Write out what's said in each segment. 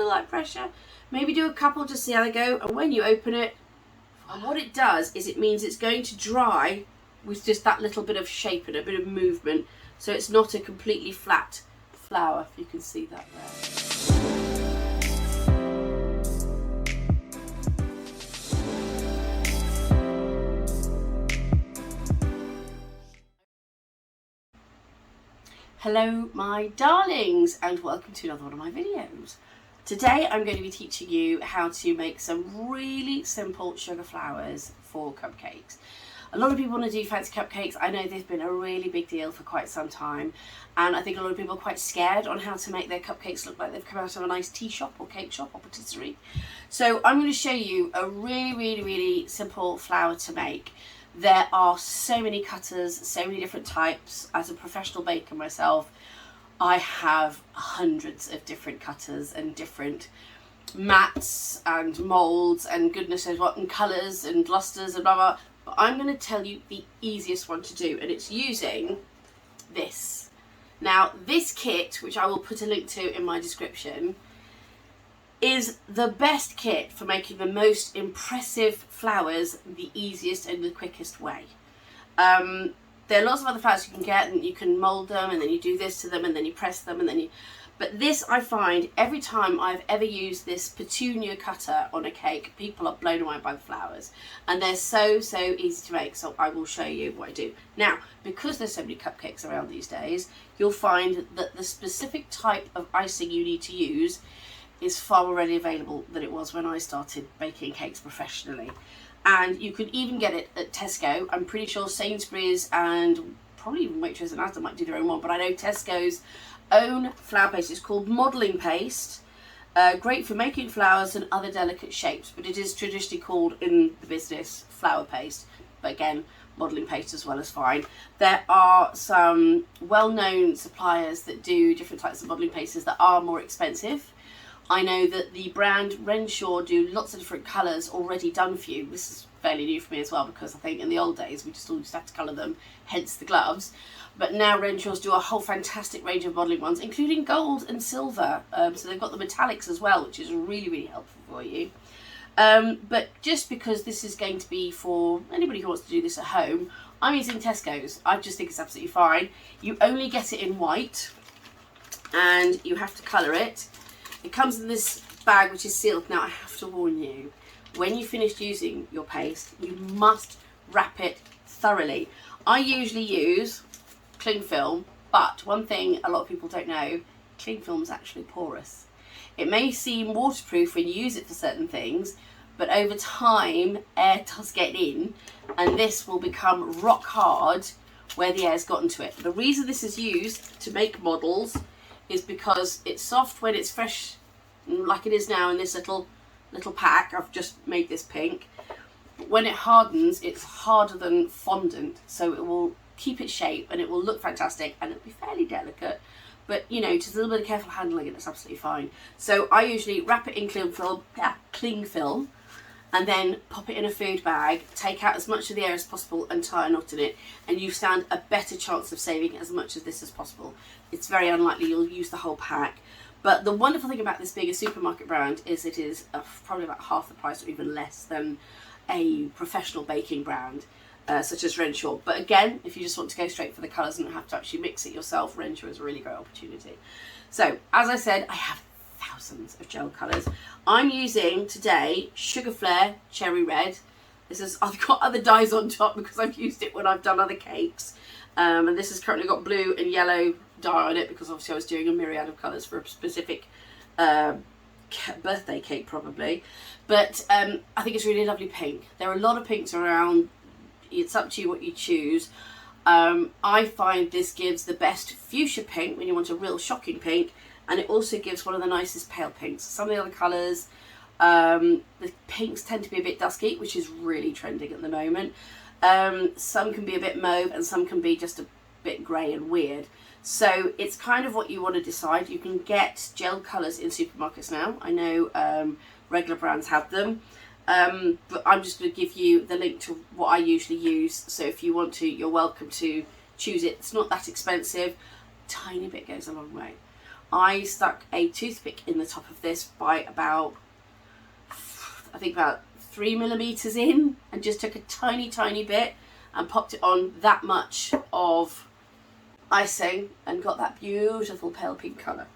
feel like pressure, maybe do a couple to see how they go. And when you open it, and what it does is it means it's going to dry with just that little bit of shape and a bit of movement. So it's not a completely flat flower, if you can see that there. Hello my darlings, and welcome to another one of my videos. Today I'm going to be teaching you how to make some really simple sugar flowers for cupcakes. A lot of people want to do fancy cupcakes. I know they've been a really big deal for quite some time, and I think a lot of people are quite scared on how to make their cupcakes look like they've come out of a nice tea shop or cake shop or patisserie. So I'm going to show you a really simple flower to make. There are so many cutters, so many different types. As a professional baker myself, I have hundreds of different cutters and different mats and moulds and goodness knows what, and colours and lustres and blah blah. But I'm going to tell you the easiest one to do, and it's using this. Now this kit, which I will put a link to in my description, is the best kit for making the most impressive flowers the easiest and the quickest way. There are lots of other flowers you can get, and you can mould them, and then you do this to them, and then you press them, and then you... But this, I find, every time I've ever used this petunia cutter on a cake, people are blown away by the flowers. And they're so easy to make, so I will show you what I do. Now, because there's so many cupcakes around these days, you'll find that the specific type of icing you need to use is far more readily available than it was when I started baking cakes professionally. And you can even get it at Tesco. I'm pretty sure Sainsbury's and probably even Waitrose and Asda might do their own one, but I know Tesco's own flour paste is called modelling paste. Great for making flowers and other delicate shapes, but it is traditionally called in the business flour paste. But again, modelling paste as well is fine. There are some well-known suppliers that do different types of modelling pastes that are more expensive. I know that the brand Renshaw do lots of different colours already done for you. This is fairly new for me as well, because I think in the old days we just all used to have to colour them, hence the gloves. But now Renshaws do a whole fantastic range of modelling ones, including gold and silver. So they've got the metallics as well, which is really helpful for you. But just because this is going to be for anybody who wants to do this at home, I'm using Tesco's. I just think it's absolutely fine. You only get it in white, and you have to colour it. It comes in this bag which is sealed. Now I have to warn you, when you finish using your paste, you must wrap it thoroughly. I usually use cling film, but one thing a lot of people don't know, cling film is actually porous. It may seem waterproof when you use it for certain things, but over time air does get in, and this will become rock hard where the air's gotten to it. The reason this is used to make models is because it's soft when it's fresh, like it is now in this little pack. I've just made this pink. But when it hardens, it's harder than fondant, so it will keep its shape and it will look fantastic, and it'll be fairly delicate. But you know, just a little bit of careful handling and it's absolutely fine. So I usually wrap it in cling film, and then pop it in a food bag, take out as much of the air as possible and tie a knot in it, and you stand a better chance of saving as much of this as possible. It's very unlikely you'll use the whole pack. But the wonderful thing about this being a supermarket brand is it is probably about half the price or even less than a professional baking brand such as Renshaw. But again, if you just want to go straight for the colours and not have to actually mix it yourself, Renshaw is a really great opportunity. So as I said, I have thousands of gel colours. I'm using today Sugar Flare Cherry Red. I've got other dyes on top because I've used it when I've done other cakes. And this has currently got blue and yellow dye on it because obviously I was doing a myriad of colours for a specific birthday cake probably. But I think it's really lovely pink. There are a lot of pinks around. It's up to you what you choose. I find this gives the best fuchsia pink when you want a real shocking pink, and it also gives one of the nicest pale pinks. Some of the other colours, the pinks tend to be a bit dusky, which is really trending at the moment. Some can be a bit mauve and some can be just a bit grey and weird. So it's kind of what you want to decide. You can get gel colours in supermarkets now. I know regular brands have them. But I'm just going to give you the link to what I usually use. So if you want to, you're welcome to choose it. It's not that expensive. Tiny bit goes a long way. I stuck a toothpick in the top of this by about, I think about 3 millimeters in, and just took a tiny bit and popped it on that much of icing and got that beautiful pale pink colour.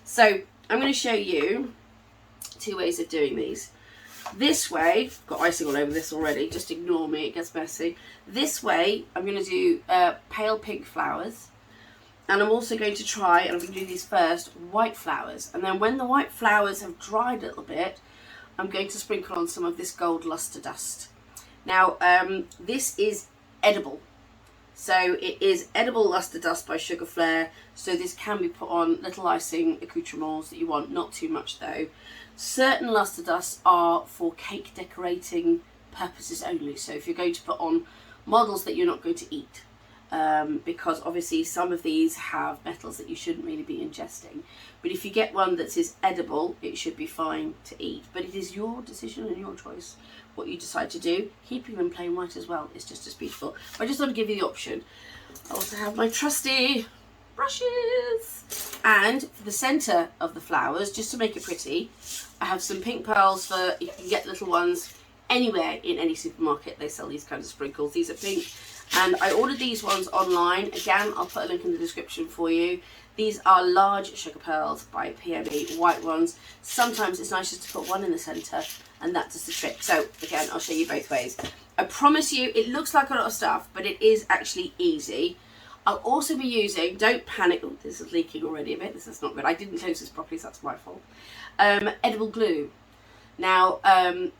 So I'm going to show you 2 ways of doing these. This way, got icing all over this already, just ignore me, it gets messy. This way, I'm going to do pale pink flowers, and I'm also going to try, and I'm going to do these first, white flowers. And then when the white flowers have dried a little bit, I'm going to sprinkle on some of this gold lustre dust. Now, this is edible. So it is edible lustre dust by Sugar Flare. So this can be put on little icing accoutrements that you want, not too much though. Certain lustre dusts are for cake decorating purposes only. So if you're going to put on models that you're not going to eat, because obviously some of these have metals that you shouldn't really be ingesting. But if you get one that is edible, it should be fine to eat. But it is your decision and your choice what you decide to do. Keeping them plain white as well is just as beautiful. But I just want to give you the option. I also have my trusty brushes. And for the centre of the flowers, just to make it pretty, I have some pink pearls. For you can get little ones anywhere in any supermarket. They sell these kinds of sprinkles. These are pink. And I ordered these ones online. Again, I'll put a link in the description for you. These are large sugar pearls by PME, white ones. Sometimes it's nice just to put one in the centre, and that does the trick. So again, I'll show you both ways. I promise you, it looks like a lot of stuff, but it is actually easy. I'll also be using, don't panic, oh, this is leaking already a bit, this is not good. I didn't close this properly, so that's my fault. Edible glue. Now,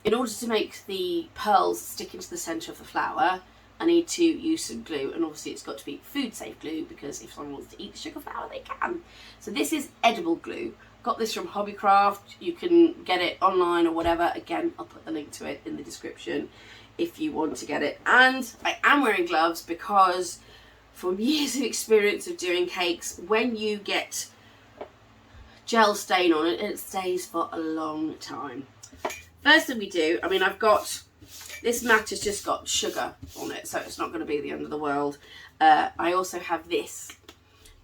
in order to make the pearls stick into the centre of the flower, I need to use some glue, and obviously it's got to be food safe glue, because if someone wants to eat the sugar flower, they can. So this is edible glue. Got this from Hobbycraft. You can get it online or whatever. Again, I'll put the link to it in the description if you want to get it. And I am wearing gloves because from years of experience of doing cakes, when you get gel stain on it, it stays for a long time. First thing we do, I mean, I've got, this mat has just got sugar on it, so it's not going to be the end of the world. I also have this.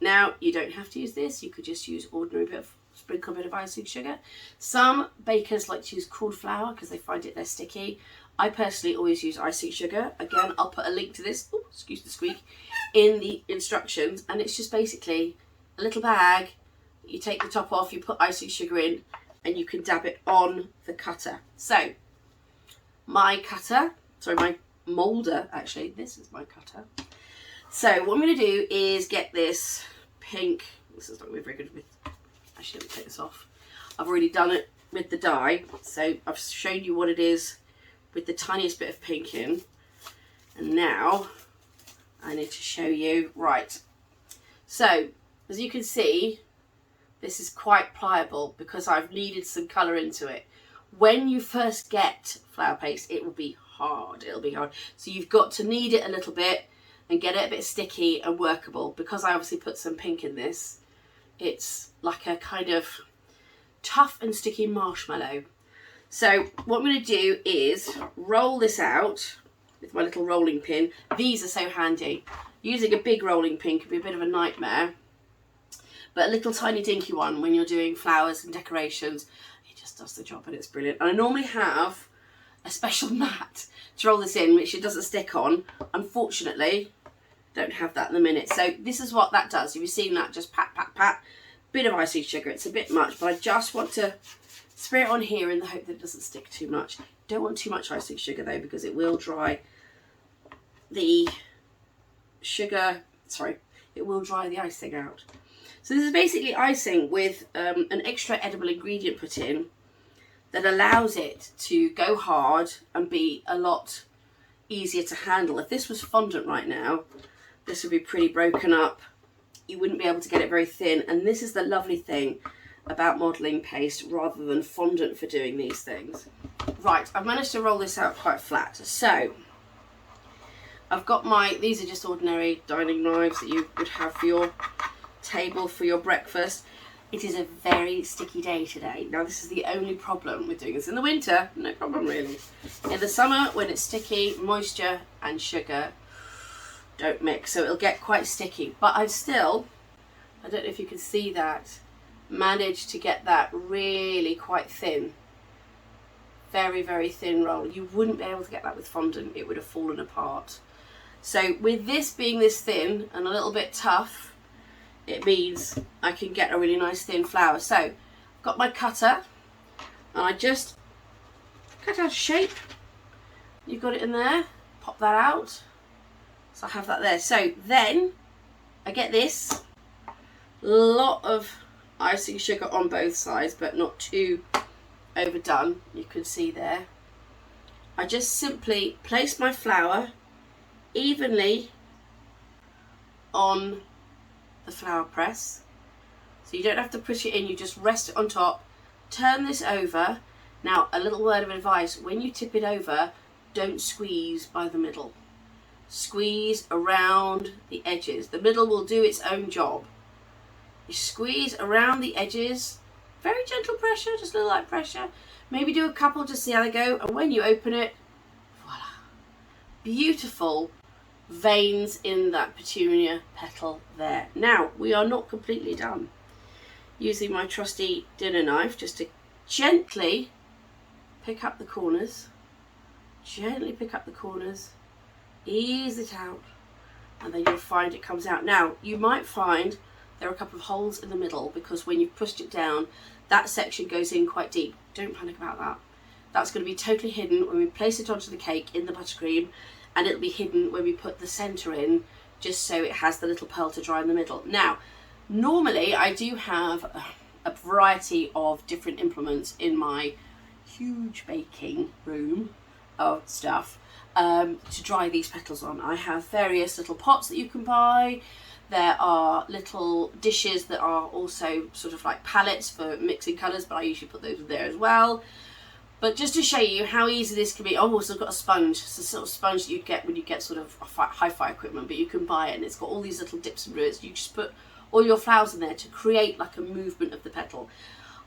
Now, you don't have to use this. You could just use ordinary sprinkle a bit of icing sugar. Some bakers like to use cooled flour because they find it less sticky. I personally always use icing sugar. Again, I'll put a link to this, ooh, excuse the squeak, in the instructions. And it's just basically a little bag. You take the top off, you put icing sugar in, and you can dab it on the cutter. So, my cutter, sorry, my moulder, actually, this is my cutter. So what I'm going to do is get this pink, this is not going to be very good with, actually let me take this off. I've already done it with the dye, so I've shown you what it is with the tiniest bit of pink in. And now I need to show you, right. So as you can see, this is quite pliable because I've kneaded some colour into it. When you first get flour paste, it will be hard. It'll be hard. So you've got to knead it a little bit and get it a bit sticky and workable. Because I obviously put some pink in this, it's like a kind of tough and sticky marshmallow. So what I'm going to do is roll this out with my little rolling pin. These are so handy. Using a big rolling pin can be a bit of a nightmare. But a little tiny dinky one when you're doing flowers and decorations, it just does the job and it's brilliant. And I normally have a special mat to roll this in, which it doesn't stick on. Unfortunately, don't have that in a minute. So this is what that does. If you've seen that, just pat, pat, pat. Bit of icing sugar. It's a bit much, but I just want to spray it on here in the hope that it doesn't stick too much. Don't want too much icing sugar though, because it will dry the sugar, sorry, it will dry the icing out. So this is basically icing with an extra edible ingredient put in that allows it to go hard and be a lot easier to handle. If this was fondant right now, this would be pretty broken up. You wouldn't be able to get it very thin. And this is the lovely thing about modelling paste rather than fondant for doing these things. Right, I've managed to roll this out quite flat. So I've got my, these are just ordinary dining knives that you would have for your table for your breakfast. It is a very sticky day today. Now this is the only problem with doing this. In the winter, no problem really. In the summer, when it's sticky, moisture and sugar don't mix, so it'll get quite sticky. But I've still, I don't know if you can see that, managed to get that really quite thin. Very, very thin roll. You wouldn't be able to get that with fondant. It would have fallen apart. So with this being this thin and a little bit tough, it means I can get a really nice thin flower. So I've got my cutter and I just cut out a shape. You've got it in there. Pop that out. So I have that there. So then I get this. Lot of icing sugar on both sides, but not too overdone. You can see there. I just simply place my flour evenly on the flour press. So you don't have to push it in, you just rest it on top. Turn this over. Now, a little word of advice, when you tip it over, don't squeeze by the middle. Squeeze around the edges. The middle will do its own job. You squeeze around the edges, very gentle pressure, just a little light pressure. Maybe do a couple to see how they go, and when you open it, voila. Beautiful veins in that petunia petal there. Now, we are not completely done. Using my trusty dinner knife just to gently pick up the corners. Gently pick up the corners, ease it out, and then you'll find it comes out. Now, you might find there are a couple of holes in the middle because when you've pushed it down, that section goes in quite deep. Don't panic about that. That's going to be totally hidden when we place it onto the cake in the buttercream, and it'll be hidden when we put the centre in, just so it has the little pearl to dry in the middle. Now, normally I do have a variety of different implements in my huge baking room of stuff to dry these petals on. I have various little pots that you can buy. There are little dishes that are also sort of like palettes for mixing colours, but I usually put those in there as well. But just to show you how easy this can be, oh, also I've got a sponge. It's a sort of sponge that you get when you get sort of hi-fi equipment, but you can buy it and it's got all these little dips and rivets. You just put all your flowers in there to create like a movement of the petal.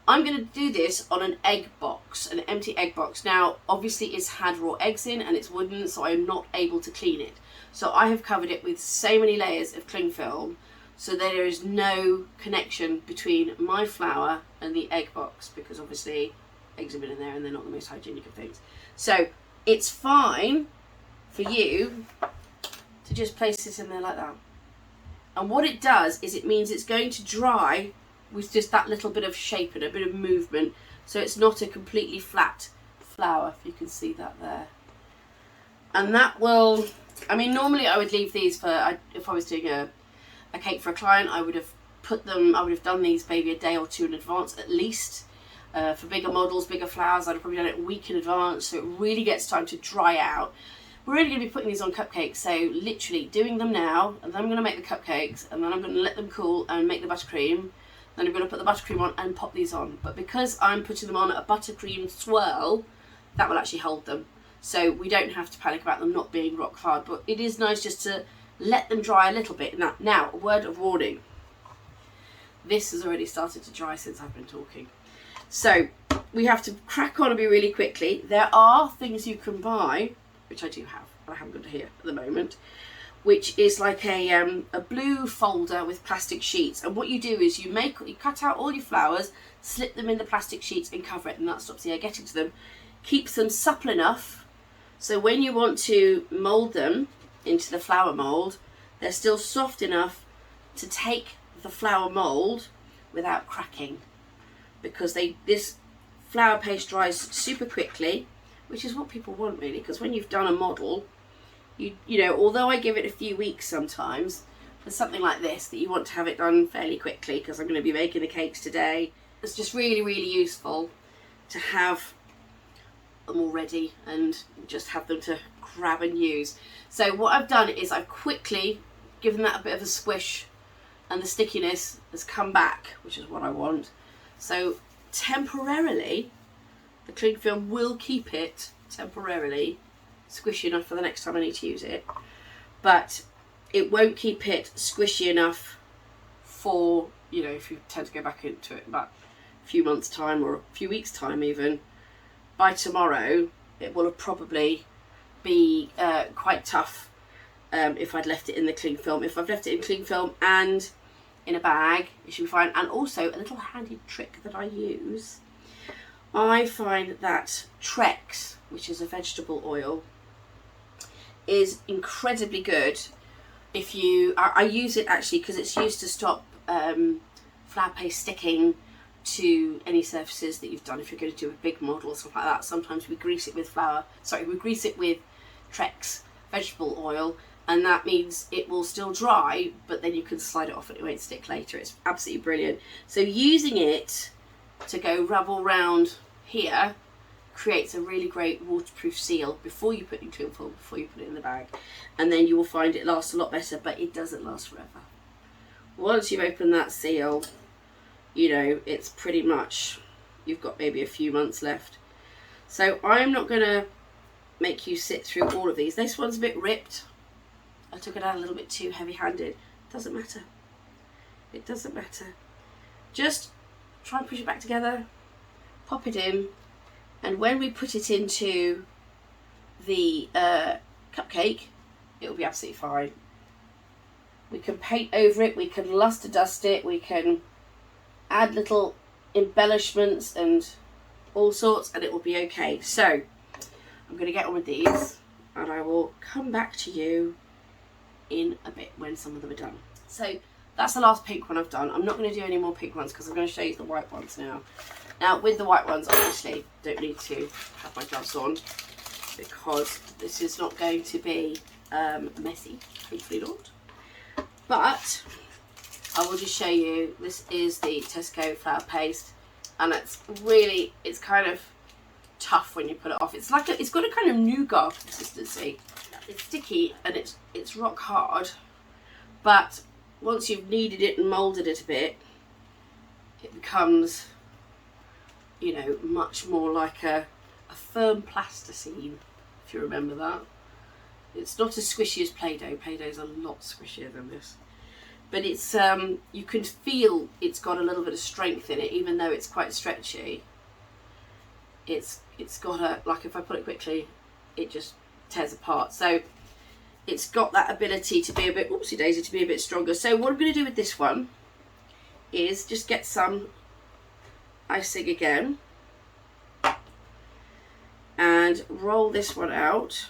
I'm going to do this on an egg box, an empty egg box. Now, obviously it's had raw eggs in and it's wooden, so I'm not able to clean it. So I have covered it with so many layers of cling film so that there is no connection between my flour and the egg box, because obviously eggs have been in there and they're not the most hygienic of things. So it's fine for you to just place this in there like that. And what it does is it means it's going to dry with just that little bit of shape and a bit of movement, so it's not a completely flat flower, if you can see that there. And that will, I mean, normally I would leave these for, if I was doing a cake for a client, I would have done these maybe a day or two in advance at least. For bigger models, bigger flowers, I'd have probably done it a week in advance, so it really gets time to dry out. We're really going to be putting these on cupcakes, so literally doing them now, and then I'm going to make the cupcakes, and then I'm going to let them cool and make the buttercream. Then I'm going to put the buttercream on and pop these on. But because I'm putting them on a buttercream swirl, that will actually hold them. So we don't have to panic about them not being rock hard, but it is nice just to let them dry a little bit. Now, a word of warning. This has already started to dry since I've been talking. So we have to crack on a bit really quickly. There are things you can buy, which I do have, but I haven't got it here at the moment, which is like a blue folder with plastic sheets. And what you do is you cut out all your flowers, slip them in the plastic sheets and cover it, and that stops the air getting to them. Keeps them supple enough so when you want to mould them into the flower mould, they're still soft enough to take the flower mould without cracking. Because this flower paste dries super quickly, which is what people want really, because when you've done a model, you know, although I give it a few weeks sometimes, for something like this that you want to have it done fairly quickly, because I'm going to be making the cakes today, it's just really, really useful to have them all ready and just have them to grab and use. So what I've done is I've quickly given that a bit of a squish, and the stickiness has come back, which is what I want. So temporarily, the cling film will keep it temporarily squishy enough for the next time I need to use it, but it won't keep it squishy enough for, you know, if you tend to go back into it about a few months time or a few weeks time even, by tomorrow it will have probably be quite tough if I'd left it in the cling film. If I've left it in cling film and in a bag, it should be fine. And also a little handy trick that I use, I find that Trex, which is a vegetable oil, is incredibly good. If you, I use it actually because it's used to stop flour paste sticking to any surfaces that you've done. If you're going to do a big model or something like that, sometimes we grease it with Trex vegetable oil, and that means it will still dry, but then you can slide it off and it won't stick later. It's absolutely brilliant. So using it to go rub all round here creates a really great waterproof seal before you put it in cling film, before you put it in the bag, and then you will find it lasts a lot better, but it doesn't last forever. Once you've opened that seal, you know, it's pretty much, you've got maybe a few months left. So I'm not going to make you sit through all of these. This one's a bit ripped. I took it out a little bit too heavy-handed. Doesn't matter. It doesn't matter. Just try and push it back together, pop it in, and when we put it into the cupcake, it will be absolutely fine. We can paint over it, we can lustre dust it, we can add little embellishments and all sorts, and it will be okay. So I'm going to get on with these, and I will come back to you in a bit when some of them are done. So that's the last pink one I've done. I'm not going to do any more pink ones because I'm going to show you the white ones now. Now with the white ones, obviously don't need to have my gloves on because this is not going to be messy, hopefully not. But I will just show you, this is the Tesco flour paste, and it's kind of tough when you put it off. It's like it's got a kind of nougat consistency. It's sticky and it's rock hard, but once you've kneaded it and moulded it a bit, it becomes, you know, much more like a firm plasticine, if you remember that. It's not as squishy as Play-Doh. Play-Doh's a lot squishier than this. But it's, you can feel it's got a little bit of strength in it, even though it's quite stretchy. It's got a, like if I put it quickly, it just tears apart. So it's got that ability to be a bit, oopsie daisy, to be a bit stronger. So what I'm going to do with this one is just get some icing again and roll this one out.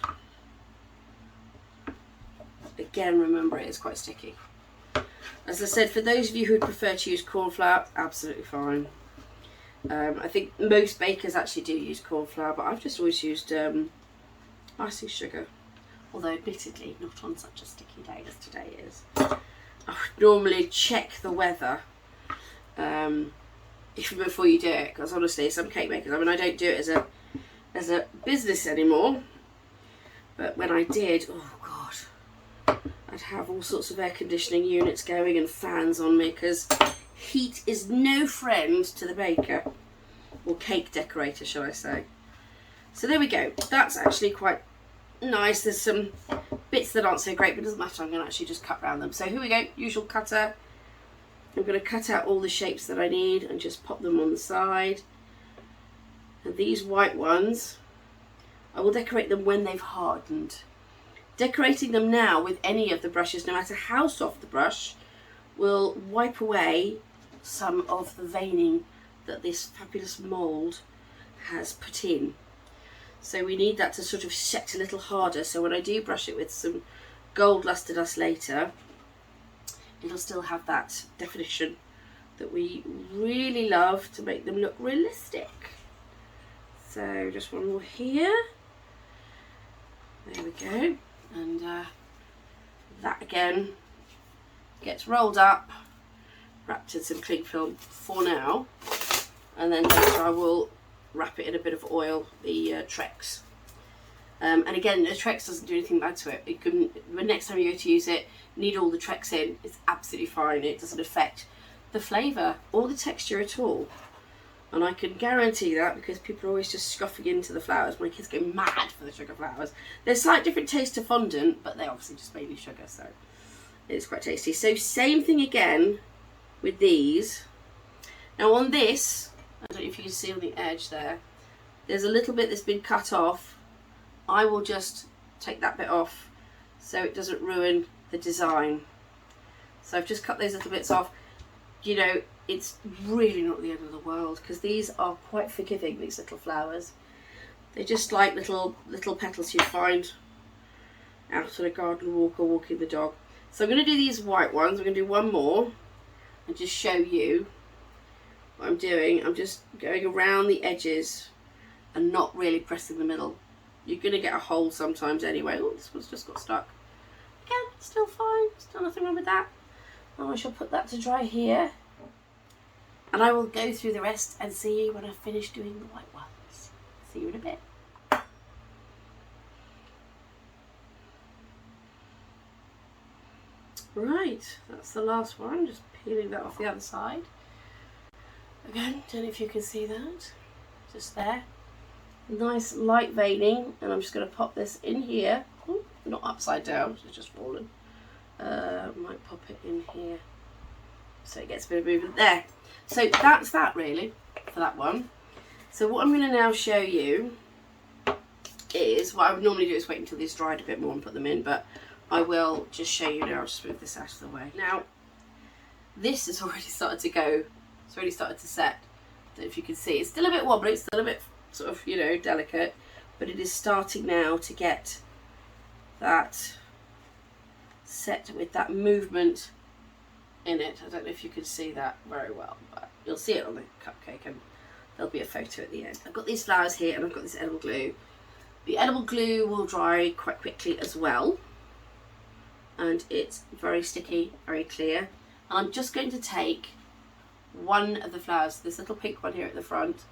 Again, remember it is quite sticky. As I said, for those of you who prefer to use corn flour, absolutely fine. I think most bakers actually do use corn flour, but I've just always used icing sugar. Although admittedly, not on such a sticky day as today is. I would normally check the weather even before you do it, because honestly, some cake makers, I mean, I don't do it as a business anymore, but when I did, oh god, I'd have all sorts of air conditioning units going and fans on me, because heat is no friend to the baker, or cake decorator, shall I say. So there we go. That's actually quite nice. There's some bits that aren't so great, but it doesn't matter. I'm going to actually just cut around them. So here we go. Usual cutter. I'm going to cut out all the shapes that I need and just pop them on the side. And these white ones, I will decorate them when they've hardened. Decorating them now with any of the brushes, no matter how soft the brush, will wipe away some of the veining that this fabulous mould has put in. So we need that to sort of set a little harder, so when I do brush it with some gold lustre dust later, it'll still have that definition that we really love to make them look realistic. So just one more here. There we go. And that again gets rolled up, wrapped in some cling film for now, and then later I will wrap it in a bit of oil, the Trex. And again, the Trex doesn't do anything bad to it. It can, the next time you go to use it, need all the Trex in, it's absolutely fine. It doesn't affect the flavour or the texture at all. And I can guarantee that because people are always just scoffing into the flowers. My kids go mad for the sugar flowers. They're a slight different taste to fondant, but they're obviously just baby sugar, so it's quite tasty. So same thing again with these. Now on this, I don't know if you can see on the edge there, there's a little bit that's been cut off. I will just take that bit off so it doesn't ruin the design. So I've just cut those little bits off. you know, it's really not the end of the world, because these are quite forgiving, these little flowers. They're just like little petals you find out on a garden walk or walking the dog. So I'm going to do these white ones. I'm going to do one more and just show you what I'm doing. I'm just going around the edges and not really pressing the middle. You're going to get a hole sometimes anyway. Oh, this one's just got stuck. Again, still fine. Still nothing wrong with that. Now I shall put that to dry here. And I will go through the rest and see you when I've finished doing the white ones. See you in a bit. Right, that's the last one. Just peeling that off the other side. Again, don't know if you can see that. Just there. Nice light veining, and I'm just going to pop this in here. Ooh, not upside down, it's just fallen. Might pop it in here so it gets a bit of movement there. So that's that really for that one. So what I'm going to now show you is, what I would normally do is wait until these dried a bit more and put them in, but I will just show you now. I'll just move this out of the way. Now, this has already started to go, it's already started to set. I don't know if you can see, it's still a bit wobbly, it's still a bit sort of, you know, delicate, but it is starting now to get that set with that movement in it. I don't know if you can see that very well, but you'll see it on the cupcake and there'll be a photo at the end. I've got these flowers here and I've got this edible glue. The edible glue will dry quite quickly as well, and it's very sticky, very clear. And I'm just going to take one of the flowers, this little pink one here at the front,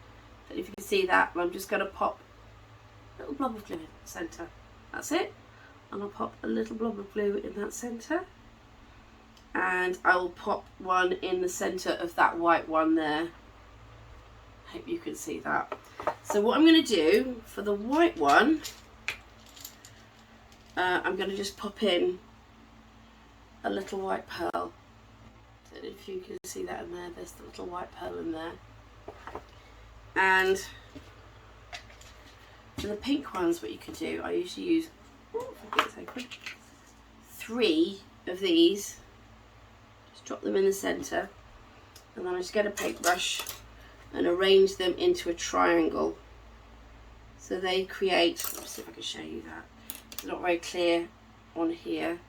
and if you can see that, and I'm just going to pop a little blob of glue in the centre. That's it. And I'll pop a little blob of glue in that centre, and I will pop one in the centre of that white one there. Hope you can see that. So what I'm going to do for the white one, I'm going to just pop in a little white pearl. I don't know if you can see that in there. There's the little white pearl in there. And for the pink ones, what you could do, I usually use 3 of these. Just drop them in the centre, and then I just get a paintbrush and arrange them into a triangle. So they create, let's see if I can show you that. It's not very clear on here.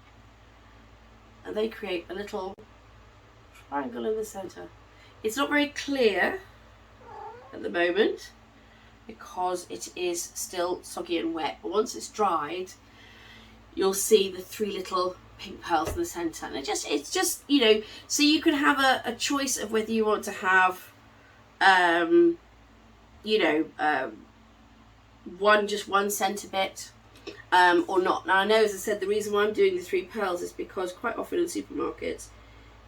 And they create a little triangle in the centre. It's not very clear at the moment because it is still soggy and wet, but once it's dried you'll see the 3 little pink pearls in the centre, and it's just, you know, so you can have a choice of whether you want to have you know, just one centre bit or not. Now I know, as I said, the reason why I'm doing the 3 pearls is because quite often in supermarkets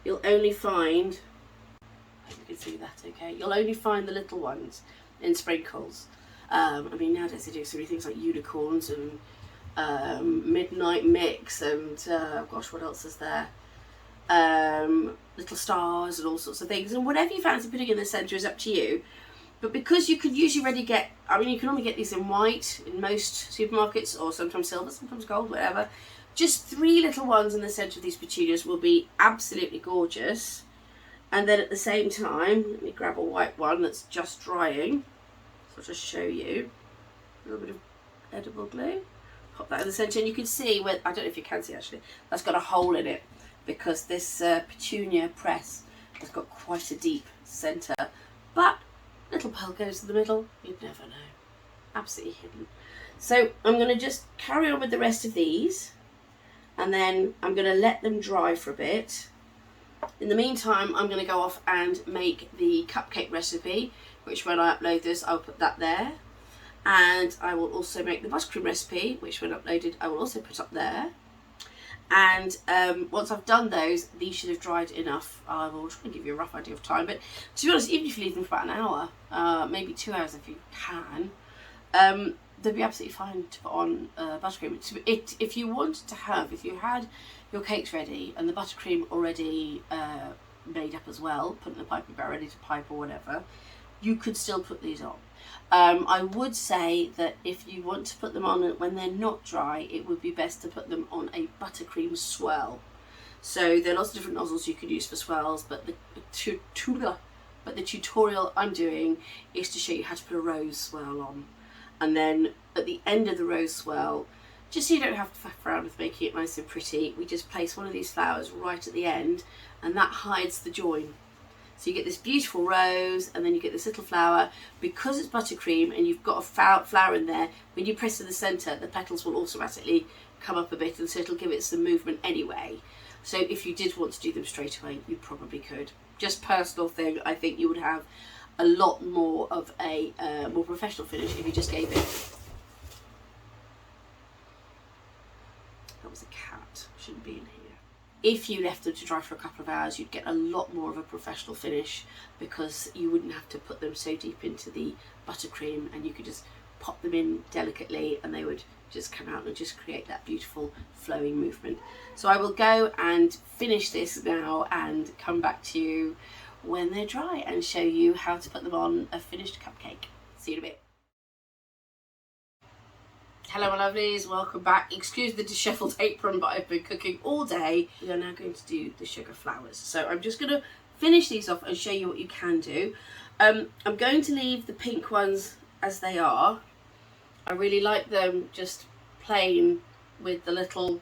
you'll only find, I hope you can see that okay, you'll only find the little ones in sprinkles. I mean, nowadays they do so many things like unicorns and midnight mix and gosh, what else is there, little stars and all sorts of things, and whatever you fancy putting in the centre is up to you. But because you could usually already get, I mean, you can only get these in white in most supermarkets, or sometimes silver, sometimes gold, whatever. Just 3 little ones in the centre of these petunias will be absolutely gorgeous. And then at the same time, let me grab a white one that's just drying. So I'll just show you a little bit of edible glue. Pop that in the centre, and you can see where, I don't know if you can see actually, that's got a hole in it because this petunia press has got quite a deep centre. But little pearl goes in the middle, you'd never know. Absolutely hidden. So I'm going to just carry on with the rest of these, and then I'm going to let them dry for a bit. In the meantime, I'm going to go off and make the cupcake recipe, which when I upload this, I'll put that there. And I will also make the buttercream recipe, which when uploaded, I will also put up there. And once I've done those, these should have dried enough. I will try and give you a rough idea of time, but to be honest, even if you leave them for about an hour, maybe 2 hours if you can, they'll be absolutely fine to put on buttercream. If you wanted to have, if you had your cakes ready and the buttercream already made up as well, put in the piping bag ready to pipe or whatever, you could still put these on. I would say that if you want to put them on when they're not dry, it would be best to put them on a buttercream swirl. So there are lots of different nozzles you can use for swirls, but the tutorial I'm doing is to show you how to put a rose swirl on. And then at the end of the rose swirl, just so you don't have to faff around with making it nice and pretty, we just place one of these flowers right at the end, and that hides the join. So you get this beautiful rose, and then you get this little flower. Because it's buttercream and you've got a flower in there, when you press in the centre, the petals will automatically come up a bit, and so it'll give it some movement anyway. So if you did want to do them straight away, you probably could. Just personal thing, I think you would have a lot more of a more professional finish if you just gave it. That was a cat, shouldn't be in here. If you left them to dry for a couple of hours, you'd get a lot more of a professional finish, because you wouldn't have to put them so deep into the buttercream, and you could just pop them in delicately and they would just come out and just create that beautiful flowing movement. So I will go and finish this now and come back to you when they're dry and show you how to put them on a finished cupcake. See you in a bit. Hello my lovelies, welcome back. Excuse the dishevelled apron, but I've been cooking all day. We are now going to do the sugar flowers. So I'm just going to finish these off and show you what you can do. I'm going to leave the pink ones as they are. I really like them just plain with the little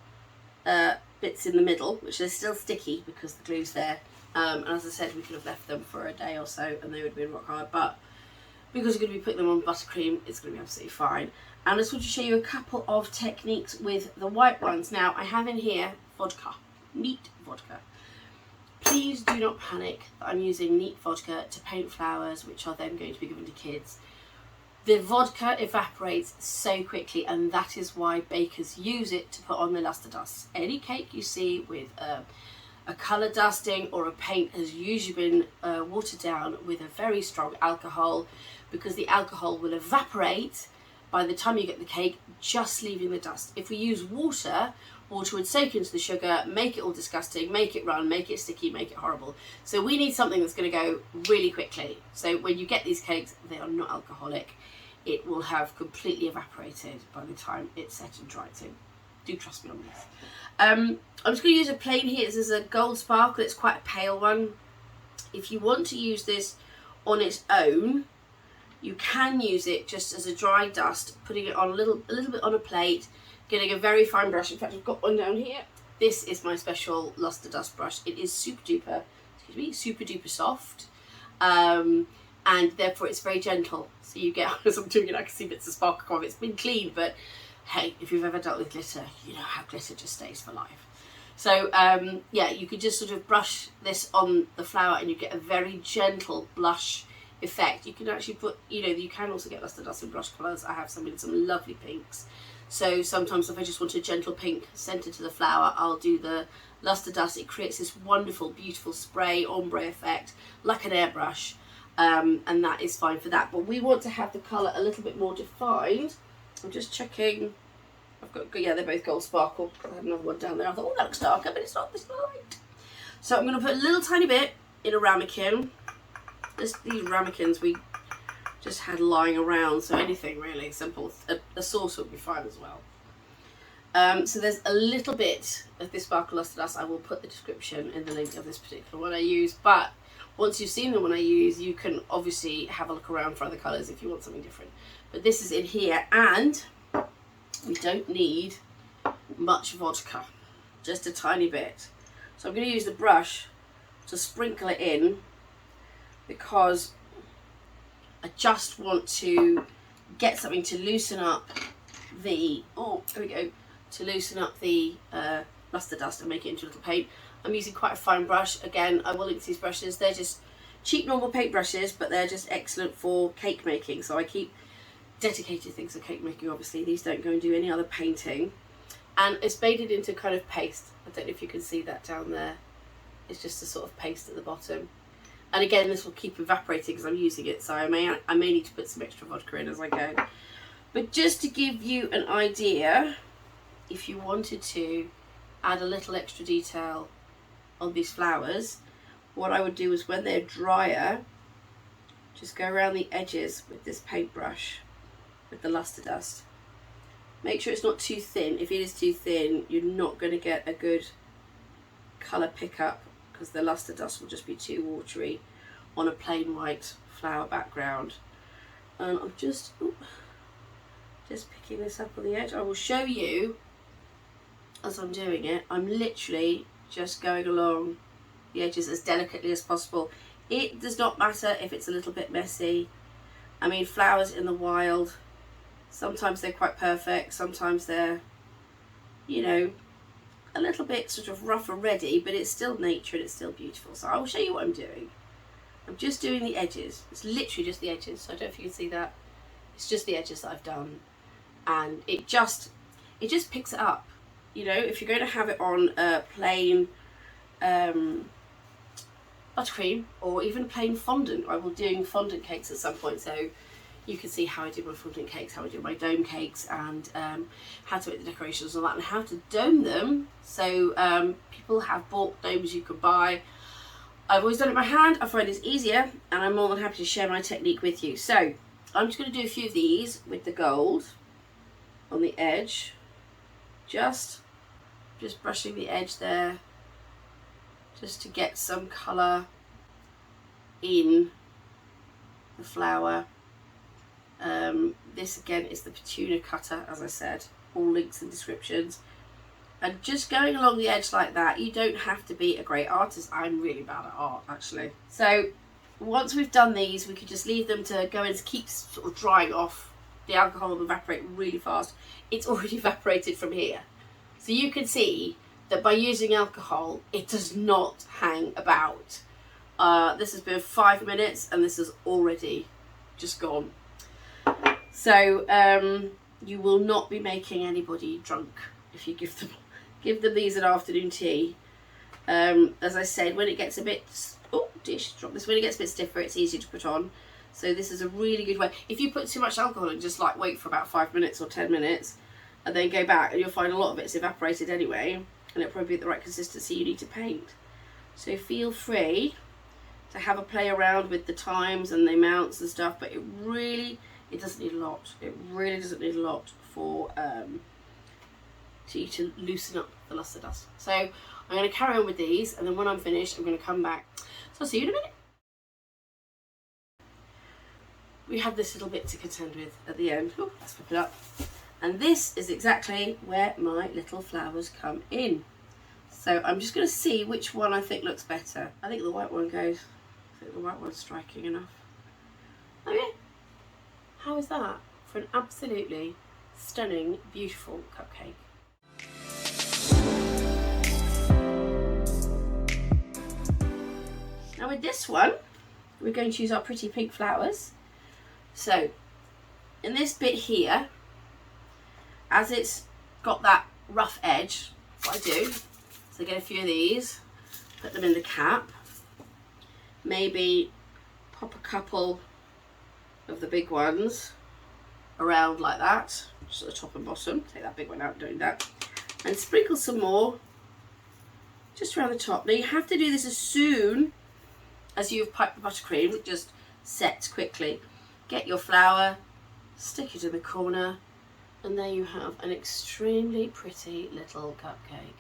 bits in the middle, which are still sticky because the glue's there. And as I said, we could have left them for a day or so and they would have been rock hard, but because you're going to be putting them on buttercream, it's going to be absolutely fine. And I just want to show you a couple of techniques with the white ones. Now, I have in here vodka, neat vodka. Please do not panic that I'm using neat vodka to paint flowers, which are then going to be given to kids. The vodka evaporates so quickly, and that is why bakers use it to put on the lustre dust. Any cake you see with a colour dusting or a paint has usually been watered down with a very strong alcohol, because the alcohol will evaporate by the time you get the cake, just leaving the dust. If we use water, water would soak into the sugar, make it all disgusting, make it run, make it sticky, make it horrible. So we need something that's going to go really quickly. So when you get these cakes, they are not alcoholic. It will have completely evaporated by the time it's set and dried. So do trust me on this. I'm just going to use a plain here. This is a gold sparkle. It's quite a pale one. If you want to use this on its own, you can use it just as a dry dust, putting it on a little bit on a plate, getting a very fine brush. In fact, I've got one down here. This is my special lustre dust brush. It is super duper soft, and therefore it's very gentle. So you get, as I'm doing it, I can see bits of sparkle come off. It's been cleaned, but hey, if you've ever dealt with glitter, you know how glitter just stays for life. So yeah, you could just sort of brush this on the flower and you get a very gentle blush effect. You can actually put, you can also get lustre dust in brush colours. I have some in some lovely pinks. So sometimes if I just want a gentle pink centre to the flower, I'll do the lustre dust. It creates this wonderful, beautiful spray ombre effect, like an airbrush, and that is fine for that. But we want to have the colour a little bit more defined. I'm just checking. I've got, yeah, they're both gold sparkle. I had another one down there. I thought, oh, that looks darker, but it's not this light. So I'm going to put a little tiny bit in a ramekin. These ramekins we just had lying around, so anything really simple. A saucer would be fine as well. So there's a little bit of this sparkle lustre dust. I will put the description in the link of this particular one I use, but once you've seen the one I use, you can obviously have a look around for other colours if you want something different. But this is in here, and we don't need much vodka, just a tiny bit. So I'm going to use the brush to sprinkle it in, because I just want to get something to loosen up the, to loosen up the lustre dust and make it into a little paint. I'm using quite a fine brush. Again, I will link to these brushes. They're just cheap normal paint brushes, but they're just excellent for cake making. So I keep dedicated things for cake making, obviously. These don't go and do any other painting. And it's made into kind of paste. I don't know if you can see that down there. It's just a sort of paste at the bottom. And again, this will keep evaporating because I'm using it, so I may need to put some extra vodka in as I go. But just to give you an idea, if you wanted to add a little extra detail on these flowers, what I would do is when they're drier, just go around the edges with this paintbrush with the lustre dust. Make sure it's not too thin. If it is too thin, you're not going to get a good colour pickup, because the lustre dust will just be too watery on a plain white flower background. And I'm just picking this up on the edge. I will show you as I'm doing it. I'm literally just going along the edges as delicately as possible. It does not matter if it's a little bit messy. I mean, flowers in the wild, sometimes they're quite perfect, sometimes they're, you know, a little bit sort of rough and ready, but it's still nature and it's still beautiful. So I will show you what I'm doing. I'm just doing the edges. It's literally just the edges, so I don't know if you can see that. It's just the edges that I've done, and it just picks it up. You know, if you're going to have it on a plain buttercream or even plain fondant, I will be doing fondant cakes at some point, so you can see how I do my fondant cakes, how I do my dome cakes, and how to make the decorations and all that, and how to dome them. So people have bought domes you can buy. I've always done it by hand. I find it's easier, and I'm more than happy to share my technique with you. So I'm just going to do a few of these with the gold on the edge, just brushing the edge there, just to get some colour in the flower. This again is the Petunia cutter, as I said, all links and descriptions. And just going along the edge like that. You don't have to be a great artist. I'm really bad at art, actually. So once we've done these, we could just leave them to go and keep sort of drying off. The alcohol will evaporate really fast. It's already evaporated from here. So you can see that by using alcohol, it does not hang about. This has been 5 minutes and this is already just gone. So you will not be making anybody drunk if you give them these at afternoon tea. As I said, when it gets a bit, when it gets a bit stiffer, it's easy to put on. So this is a really good way. If you put too much alcohol and just like wait for about 5 minutes or 10 minutes and then go back, and you'll find a lot of it's evaporated anyway, and it'll probably be the right consistency you need to paint. So feel free to have a play around with the times and the amounts and stuff, but it doesn't need a lot. It really doesn't need a lot for you to loosen up the lustre dust. So I'm going to carry on with these, and then when I'm finished, I'm going to come back. So I'll see you in a minute. We have this little bit to contend with at the end. Ooh, let's flip it up. And this is exactly where my little flowers come in. So I'm just going to see which one I think looks better. I think the white one goes. I think the white one's striking enough. Okay. How is that for an absolutely stunning, beautiful cupcake? Now with this one, we're going to use our pretty pink flowers. So in this bit here, as it's got that rough edge, what I do is I get a few of these, put them in the cap, maybe pop a couple of the big ones around like that, just at the top and bottom. Take that big one out, doing that, and sprinkle some more just around the top. Now you have to do this as soon as you've piped the buttercream. It just sets quickly. Get your flour, stick it in the corner, and there you have an extremely pretty little cupcake.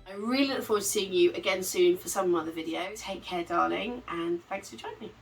I really look forward to seeing you again soon for some other video. Take care, darling, and thanks for joining me.